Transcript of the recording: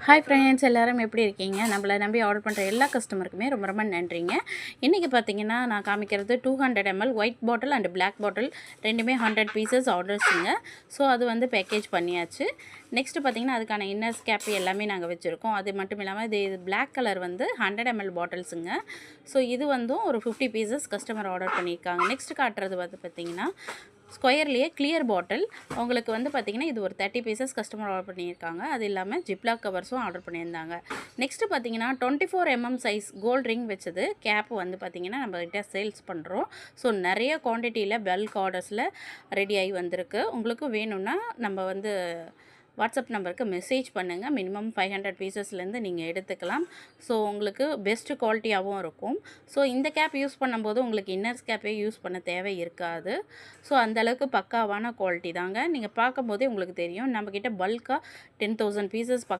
Hi friends, எல்லாரும் எப்படி இருக்கீங்க? நம்மளை நம்பி ஆர்டர் பண்ணுற எல்லா கஸ்டமருக்குமே ரொம்ப ரொம்ப நன்றிங்க. இன்றைக்கி பார்த்தீங்கன்னா நான் காமிக்கிறது 200 ml white bottle and black bottle ரெண்டுமே 100 பீசஸ் ஆர்டர்ஸுங்க. ஸோ அது வந்து பேக்கேஜ் பண்ணியாச்சு. நெக்ஸ்ட்டு பார்த்தீங்கன்னா அதுக்கான இன்னர்ஸ் கேப் எல்லாமே நாங்கள் வச்சுருக்கோம். அது மட்டும் இல்லாமல் இது பிளாக் கலர் வந்து 100 ml பாட்டில்ஸுங்க. ஸோ இது வந்து ஒரு 50 பீசஸ் கஸ்டமர் ஆர்டர் பண்ணியிருக்காங்க. நெக்ஸ்ட் காட்டுறது வந்து பார்த்திங்கன்னா ஸ்கொயர்லேயே கிளியர் பாட்டில் உங்களுக்கு வந்து பார்த்திங்கன்னா இது ஒரு 30 பீசஸ் கஸ்டமர் ஆர்டர் பண்ணியிருக்காங்க. அது இல்லாமல் ஜிப்லாக் கவர்ஸும் ஆர்டர் பண்ணியிருந்தாங்க. நெக்ஸ்ட்டு பார்த்திங்கன்னா 24 mm சைஸ் கோல்ட் ரிங் வச்சது கேப் வந்து பார்த்திங்கன்னா நம்மகிட்ட சேல்ஸ் பண்ணுறோம். ஸோ நிறைய குவான்டிட்டியில் பல்க் ஆர்டர்ஸில் ரெடி ஆகி வந்திருக்கு. உங்களுக்கு வேணும்னா நம்ம வந்து வாட்ஸ்அப் நம்பருக்கு மெசேஜ் பண்ணுங்கள். மினிமம் 500 பீசஸ்லேருந்து நீங்கள் எடுத்துக்கலாம். ஸோ உங்களுக்கு பெஸ்ட்டு குவாலிட்டியாகவும் இருக்கும். ஸோ இந்த கேப் யூஸ் பண்ணும்போது உங்களுக்கு இன்னர்ஸ் கேப்பே யூஸ் பண்ண தேவை இருக்காது. ஸோ அந்தளவுக்கு பக்காவான குவாலிட்டி தாங்க. நீங்கள் பார்க்கும்போதே உங்களுக்கு தெரியும் நம்மக்கிட்ட பல்காக 10,000 பீசஸ்